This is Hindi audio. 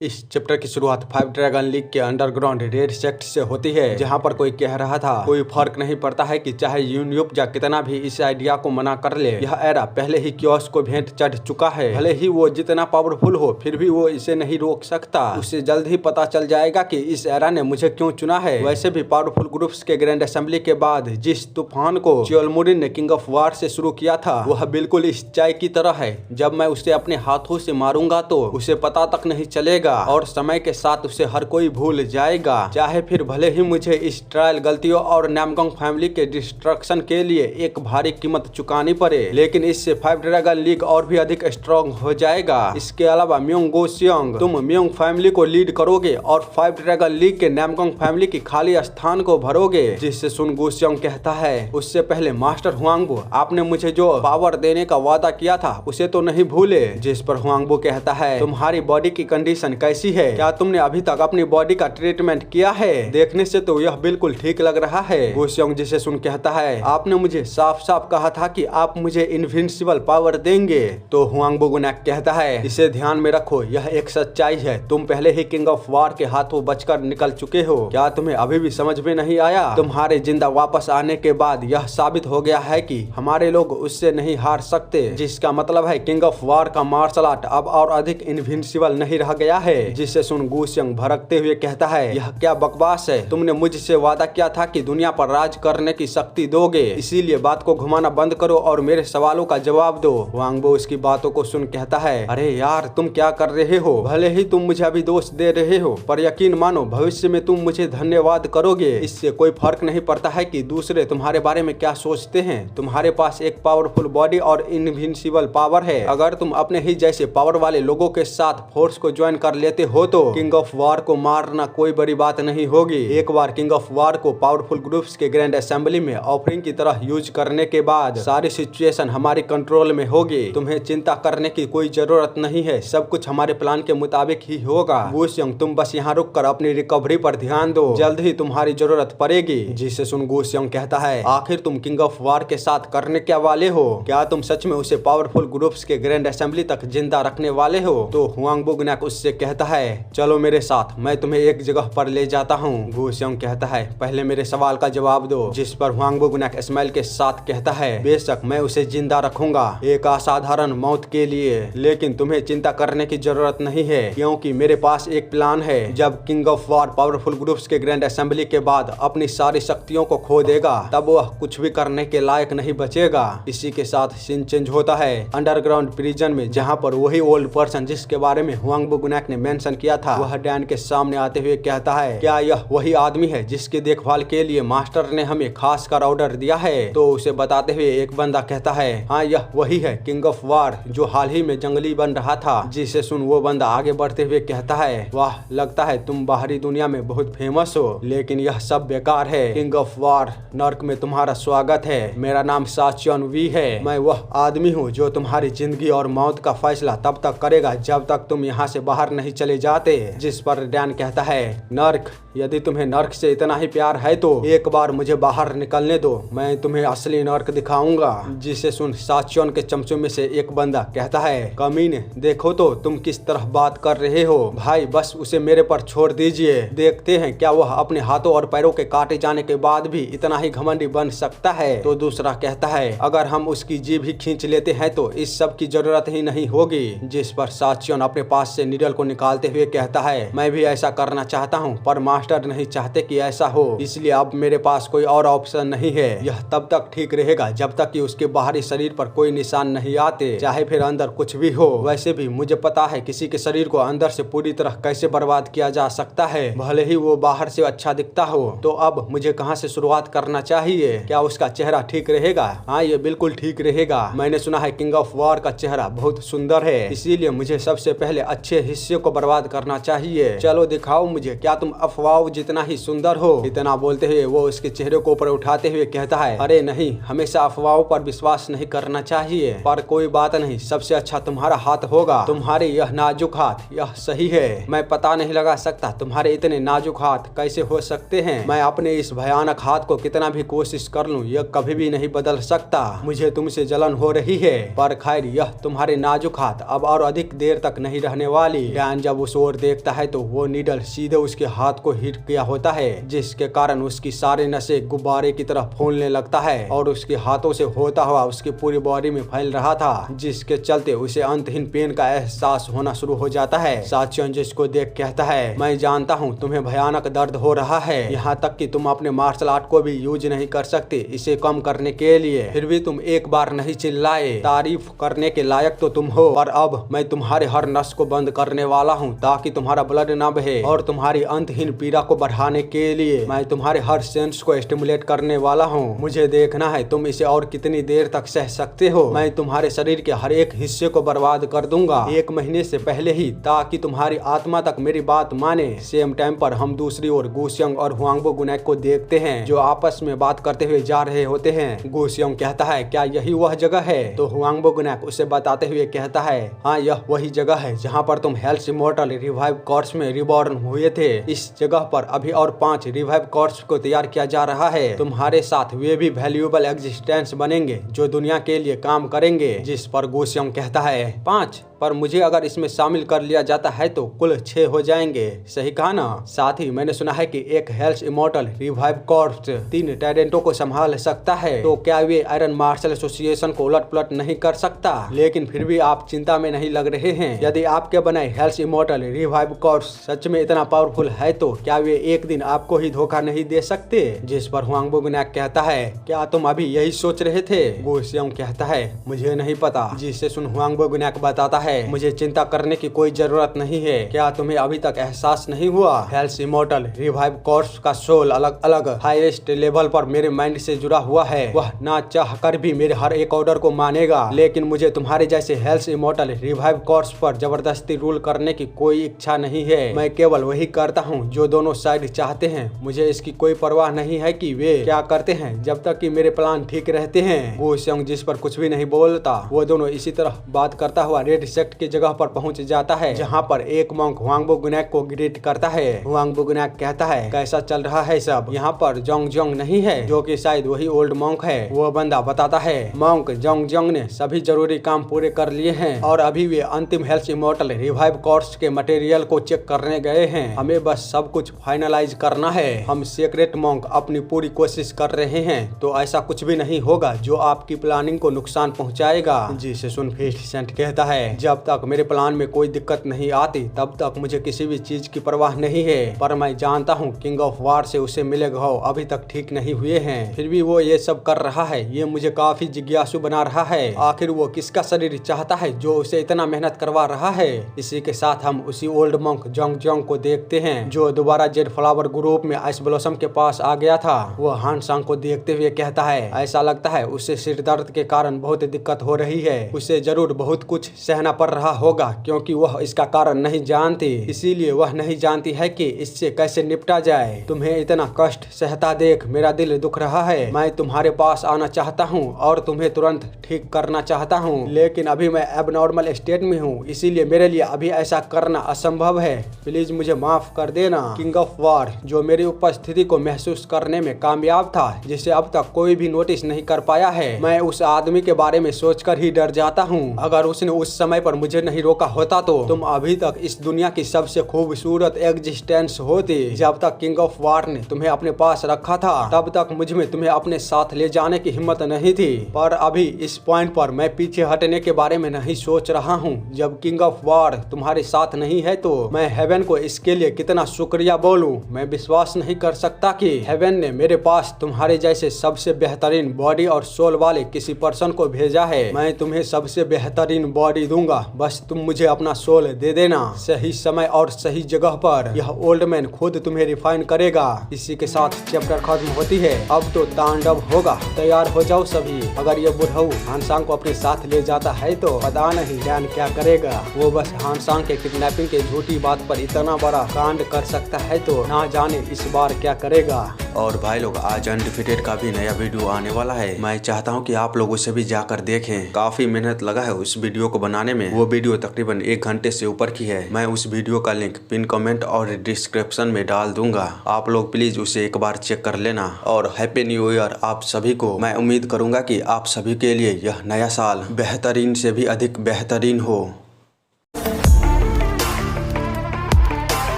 इस चैप्टर की शुरुआत 5 ड्रैगन लीग के अंडरग्राउंड रेड सेक्ट से होती है, जहां पर कोई कह रहा था कोई फर्क नहीं पड़ता है कि चाहे यूनियोपजा कितना भी इस आइडिया को मना कर ले, यह एरा पहले ही क्योस को भेंट चढ़ चुका है। भले ही वो जितना पावरफुल हो, फिर भी वो इसे नहीं रोक सकता। उसे जल्द ही पता चल जाएगा कि इस एरा ने मुझे क्यों चुना है। वैसे भी पावरफुल ग्रुप्स के ग्रैंड असेंबली के बाद जिस तूफान को चियोलमुरिन ने किंग ऑफ वार से शुरू किया था, वह बिल्कुल इस चाय की तरह है। जब मैं उसे अपने हाथों से मारूंगा तो उसे पता तक नहीं चलेगा और समय के साथ उसे हर कोई भूल जाएगा। चाहे फिर भले ही मुझे इस ट्रायल गलतियों और नामगोंग फैमिली के डिस्ट्रक्शन के लिए एक भारी कीमत चुकानी पड़े, लेकिन इससे 5 ड्रैगन लीग और भी अधिक स्ट्रॉन्ग हो जाएगा। इसके अलावा म्योंग गोसियोंग, तुम म्योंग फैमिली को लीड करोगे और 5 ड्रैगन लीग के नामगोंग फैमिली की खाली स्थान को भरोगे। जिससे सुन गोसियोंग कहता है, उससे पहले मास्टर हुआंगबो, आपने मुझे जो पावर देने का वादा किया था उसे तो नहीं भूले। जिस पर हुआंगबो कहता है, तुम्हारी बॉडी की कंडीशन कैसी है? क्या तुमने अभी तक अपनी बॉडी का ट्रीटमेंट किया है? देखने से तो यह बिल्कुल ठीक लग रहा है। गोसियोंग जिसे सुन कहता है, आपने मुझे साफ साफ कहा था कि आप मुझे इनविंसिबल पावर देंगे। तो हुआंगबो गुनाक कहता है, इसे ध्यान में रखो, यह एक सच्चाई है। तुम पहले ही किंग ऑफ वार के हाथों बचकर निकल चुके हो। क्या तुम्हें अभी भी समझ में नहीं आया? तुम्हारे जिंदा वापस आने के बाद यह साबित हो गया है कि हमारे लोग उससे नहीं हार सकते, जिसका मतलब है किंग ऑफ वार का मार्शल आर्ट अब और अधिक इनविंसिबल नहीं रह गया है। जिससे सुन गोसियोंग भड़कते हुए कहता है, यह क्या बकवास है? तुमने मुझसे वादा किया था कि दुनिया पर राज करने की शक्ति दोगे, इसीलिए बात को घुमाना बंद करो और मेरे सवालों का जवाब दो। हुआंगबो उसकी बातों को सुन कहता है, अरे यार तुम क्या कर रहे हो? भले ही तुम मुझे अभी दोष दे रहे हो, पर यकीन मानो भविष्य में तुम मुझे धन्यवाद करोगे। इससे कोई फर्क नहीं पड़ता है कि दूसरे तुम्हारे बारे में क्या सोचते हैं। तुम्हारे पास एक पावरफुल बॉडी और इनविंसिबल पावर है। अगर तुम अपने ही जैसे पावर वाले लोगों के साथ फोर्स को ज्वाइन कर लेते हो तो किंग ऑफ वार को मारना कोई बड़ी बात नहीं होगी। एक बार किंग ऑफ वार को पावरफुल ग्रुप्स के ग्रैंड असेंबली में ऑफरिंग की तरह यूज करने के बाद सारी सिचुएशन हमारी कंट्रोल में होगी। तुम्हें चिंता करने की कोई जरूरत नहीं है, सब कुछ हमारे प्लान के मुताबिक ही होगा। गोसियोंग, तुम बस यहाँ रुक कर अपनी रिकवरी पर ध्यान दो, जल्द ही तुम्हारी जरूरत पड़ेगी। जिसे सुन गोसियोंग कहता है, आखिर तुम किंग ऑफ वार के साथ करने क्या वाले हो? क्या तुम सच में उसे पावरफुल ग्रुप्स के ग्रैंड असेंबली तक जिंदा रखने वाले हो? तो हुआंगबो गुनाक उससे कहता है, चलो मेरे साथ, मैं तुम्हें एक जगह पर ले जाता हूँ। गोसियोंग कहता है, पहले मेरे सवाल का जवाब दो। जिस पर हुआंगबो गुनाक स्माइल के साथ कहता है, बेशक मैं उसे जिंदा रखूंगा, एक असाधारण मौत के लिए, लेकिन तुम्हें चिंता करने की जरूरत नहीं है, क्योंकि मेरे पास एक प्लान है। जब king of war powerful groups के ग्रैंड असेंबली के बाद अपनी सारी शक्तियों को खो देगा, तब वह कुछ भी करने के लायक नहीं बचेगा। इसी के साथ सीन चेंज होता है अंडरग्राउंड प्रिजन में, जहाँ पर वही ओल्ड पर्सन जिसके बारे में हुआंगबो गुनाक ने मेंशन किया था, वह डैन के सामने आते हुए कहता है, क्या यह वही आदमी है जिसकी देखभाल के लिए मास्टर ने हमें खास कर ऑर्डर दिया है? तो उसे बताते हुए एक बंदा कहता है, हाँ यह वही है, किंग ऑफ वार जो हाल ही में जंगली बन रहा था। जिसे सुन वो बंदा आगे बढ़ते हुए कहता है, वाह, लगता है तुम बाहरी दुनिया में बहुत फेमस हो, लेकिन यह सब बेकार है। किंग ऑफ वार, नर्क में तुम्हारा स्वागत है। मेरा नाम साचियन वी है। मैं वह आदमी हूँ जो तुम्हारी जिंदगी और मौत का फैसला तब तक करेगा जब तक तुम यहाँ से बाहर नहीं चले जाते। जिस पर डैन कहता है, नर्क, यदि तुम्हें नर्क से इतना ही प्यार है तो एक बार मुझे बाहर निकलने दो, मैं तुम्हें असली नर्क दिखाऊंगा। जिसे सुन साचियन के चमचों में से एक बंदा कहता है, कमीने, देखो तो तुम किस तरह बात कर रहे हो। भाई बस उसे मेरे पर छोड़ दीजिए, देखते हैं क्या वह अपने हाथों और पैरों के काटे जाने के बाद भी इतना ही घमंडी बन सकता है। तो दूसरा कहता है, अगर हम उसकी जीभ ही खींच लेते हैं तो इस सब की जरूरत ही नहीं होगी। जिस पर साचियन अपने पास से नीडल को निकालते हुए कहता है, मैं भी ऐसा करना चाहता हूँ, पर मास्टर नहीं चाहते कि ऐसा हो, इसलिए अब मेरे पास कोई और ऑप्शन नहीं है। यह तब तक ठीक रहेगा जब तक कि उसके बाहरी शरीर पर कोई निशान नहीं आते, चाहे फिर अंदर कुछ भी हो। वैसे भी मुझे पता है किसी के शरीर को अंदर से पूरी तरह कैसे बर्बाद किया जा सकता है, भले ही वो बाहर से अच्छा दिखता हो। तो अब मुझे कहाँ से शुरुआत करना चाहिए? क्या उसका चेहरा ठीक रहेगा? हाँ, ये बिल्कुल ठीक रहेगा। मैंने सुना है किंग ऑफ वार का चेहरा बहुत सुंदर है, इसीलिए मुझे सबसे पहले अच्छे हिस्से को बर्बाद करना चाहिए। चलो दिखाओ मुझे, क्या तुम अफवाह जितना ही सुंदर हो? इतना बोलते हुए वो उसके चेहरे को ऊपर उठाते हुए कहता है, अरे नहीं, हमेशा अफवाहों पर विश्वास नहीं करना चाहिए, पर कोई बात नहीं, सबसे अच्छा तुम्हारा हाथ होगा। तुम्हारे यह नाजुक हाथ, यह सही है। मैं पता नहीं लगा सकता तुम्हारे इतने नाजुक हाथ कैसे हो सकते हैं। मैं अपने इस भयानक हाथ को कितना भी कोशिश कर लूं, यह कभी भी नहीं बदल सकता। मुझे तुमसे जलन हो रही है, पर खैर यह तुम्हारे नाजुक हाथ अब और अधिक देर तक नहीं रहने वाली। हान जब उस ओर देखता है तो वो नीडल सीधे उसके हाथ को हिट किया होता है, जिसके कारण उसकी सारे नसें गुब्बारे की तरह फूलने लगता है और उसके हाथों से होता हुआ उसकी पूरी बॉडी में फैल रहा था, जिसके चलते उसे अंतहीन पेन का एहसास होना शुरू हो जाता है। साचियों जिसको देख कहता है, मैं जानता हूँ तुम्हें भयानक दर्द हो रहा है, यहाँ तक कि तुम अपने मार्शल आर्ट को भी यूज नहीं कर सकते इसे कम करने के लिए, फिर भी तुम एक बार नहीं चिल्लाए। तारीफ करने के लायक तो तुम हो, पर अब मैं तुम्हारे हर नस को बंद करने वाला हूँ ताकि तुम्हारा ब्लड न बहे, और तुम्हारी अंतहीन पीड़ा को बढ़ाने के लिए मैं तुम्हारे हर सेंस को स्टिमुलेट करने वाला हूँ। मुझे देखना है तुम इसे और कितनी देर तक सह सकते हो। मैं तुम्हारे शरीर के हर एक हिस्से को बर्बाद कर दूंगा 1 महीने से पहले ही, ताकि तुम्हारी आत्मा तक मेरी बात माने। सेम टाइम पर हम दूसरी ओर गुसियांग और हुआंगबो गुनैक को देखते हैं जो आपस में बात करते हुए जा रहे होते हैं। गुसियांग कहता है, क्या यही वह जगह है? तो हुआंगबो गुनैक उसे बताते हुए कहता है, हाँ यह वही जगह है जहाँ पर तुम हेल्स इमॉर्टल रिवाइव कॉर्प्स में रिबॉर्न हुए थे। इस जगह पर अभी और 5 रिवाइव कॉर्प्स को तैयार किया जा रहा है। तुम्हारे साथ वे भी वैल्यूएबल एग्जिस्टेंस बनेंगे जो दुनिया के लिए काम करेंगे। जिस पर गुसियांग कहता है, 5? पर मुझे अगर इसमें शामिल कर लिया जाता है तो कुल 6 हो जाएंगे, सही कहा ना? साथ ही मैंने सुना है कि एक हेल्स इमॉर्टल रिवाइव कॉर्प्स 3 टैलेंटों को संभाल सकता है, तो क्या वे आयरन मार्शल एसोसिएशन को उलट पुलट नहीं कर सकता? लेकिन फिर भी आप चिंता में नहीं लग रहे हैं। यदि आपके बनाए हेल्स इमॉर्टल रिवाइव कॉर्प्स सच में इतना पावरफुल है तो क्या वे एक दिन आपको ही धोखा नहीं दे सकते? जिस पर हुआंगबो गुनैक कहता है, क्या तुम अभी यही सोच रहे थे? गुसियांग कहता है, मुझे नहीं पता। जिसे सुन हुआंगबो गुनैक बताता है, मुझे चिंता करने की कोई जरूरत नहीं है। क्या तुम्हें अभी तक एहसास नहीं हुआ? हेल्स इमॉर्टल रिवाइव कॉर्प्स का सोल अलग अलग हाईएस्ट लेवल पर मेरे माइंड से जुड़ा हुआ है। वह ना चाह कर भी मेरे हर एक ऑर्डर को मानेगा, लेकिन मुझे तुम्हारे जैसे हेल्स इमॉर्टल रिवाइव कॉर्प्स पर जबरदस्ती रूल करने की कोई इच्छा नहीं है। मैं केवल वही करता हूँ जो दोनों साइड चाहते हैं। मुझे इसकी कोई परवाह नहीं है कि वे क्या करते हैं, जब तक कि मेरे प्लान ठीक रहते हैं। गुसियांग जिस पर कुछ भी नहीं बोलता, वो दोनों इसी तरह बात करता हुआ रेड सेक्ट की जगह पर पहुंच जाता है, जहां पर एक मॉन्क हुआंगबो गुनैक को ग्रीट करता है। हुआंगबो गुनैक कहता है, कैसा चल रहा है सब? यहाँ पर जोंग जोंग नहीं है, जो कि शायद वही ओल्ड मॉन्क है। वो बंदा बताता है, मॉन्क जोंग जोंग ने सभी जरूरी काम पूरे कर लिए हैं और अभी वे अंतिम हेल्स इमॉर्टल रिवाइव कॉर्प्स के मटेरियल को चेक करने गए हैं। हमें बस सब कुछ फाइनलाइज करना है। हम सीक्रेट मॉन्क अपनी पूरी कोशिश कर रहे हैं, तो ऐसा कुछ भी नहीं होगा जो आपकी प्लानिंग को नुकसान पहुंचाएगा। जिसे सुन फिफ्थ कहता है, जब तक मेरे प्लान में कोई दिक्कत नहीं आती तब तक मुझे किसी भी चीज की परवाह नहीं है, पर मैं जानता हूँ किंग ऑफ वार से उसे मिले घाव अभी तक ठीक नहीं हुए हैं, फिर भी वो ये सब कर रहा है। ये मुझे काफी जिज्ञासु बना रहा है। आखिर वो किसका शरीर चाहता है जो उसे इतना मेहनत करवा रहा है? इसी के साथ हम उसी ओल्ड मॉन्क जोंग जोंग को देखते हैं जो दोबारा जेड फ्लावर ग्रुप में आइस ब्लॉसम के पास आ गया था। वो हान सांग को देखते हुए कहता है, ऐसा लगता है उसे सिर दर्द के कारण बहुत दिक्कत हो रही है। उसे जरूर बहुत कुछ सहना पड़ रहा होगा क्योंकि वह इसका कारण नहीं जानती, इसीलिए वह नहीं जानती है कि इससे कैसे निपटा जाए। तुम्हें इतना कष्ट सहता देख मेरा दिल दुख रहा है। मैं तुम्हारे पास आना चाहता हूँ और तुम्हें तुरंत ठीक करना चाहता हूँ, लेकिन अभी मैं एबनॉर्मल स्टेट में हूँ, इसीलिए मेरे लिए अभी ऐसा करना असंभव है। प्लीज मुझे माफ कर देना। किंग ऑफ वार जो मेरी उपस्थिति को महसूस करने में कामयाब था, जिसे अब तक कोई भी नोटिस नहीं कर पाया है, मैं उस आदमी के बारे में सोचकर ही डर जाता हूँ। अगर उसने उस समय पर मुझे नहीं रोका होता तो तुम अभी तक इस दुनिया की सबसे खूबसूरत एग्जिस्टेंस होती। जब तक किंग ऑफ वार ने तुम्हें अपने पास रखा था तब तक मुझ में तुम्हें अपने साथ ले जाने की हिम्मत नहीं थी, पर अभी इस पॉइंट पर मैं पीछे हटने के बारे में नहीं सोच रहा हूँ। जब किंग ऑफ वार तुम्हारे साथ नहीं है तो मैं हेवन को इसके लिए कितना शुक्रिया बोलूं। मैं विश्वास नहीं कर सकता कि हेवन ने मेरे पास तुम्हारे जैसे सबसे बेहतरीन बॉडी और सोल वाले किसी पर्सन को भेजा है। मैं तुम्हें सबसे बेहतरीन बॉडी दूंगा, बस तुम मुझे अपना सोल दे देना सही समय और सही जगह पर। यह ओल्ड मैन खुद तुम्हें रिफाइन करेगा। इसी के साथ चैप्टर खत्म होती है। अब तो तांडव होगा, तैयार हो जाओ सभी। अगर ये बुढ़ऊ हानसांग को अपने साथ ले जाता है तो पता नहीं डैन क्या करेगा। वो बस हानसांग के किडनैपिंग के झूठी बात पर इतना बड़ा कांड कर सकता है तो ना जाने इस बार क्या करेगा। और भाई लोग आज अनडिफिटेड का भी नया वीडियो आने वाला है। मैं चाहता हूँ कि आप लोग उसे भी जाकर देखें। काफी मेहनत लगा है उस वीडियो को बनाने में। वो वीडियो तकरीबन 1 घंटे से ऊपर की है। मैं उस वीडियो का लिंक पिन कमेंट और डिस्क्रिप्शन में डाल दूंगा। आप लोग प्लीज उसे एक बार चेक कर लेना। और हैप्पी न्यू ईयर आप सभी को। मैं उम्मीद करूंगा कि आप सभी के लिए यह नया साल बेहतरीन से भी अधिक बेहतरीन हो।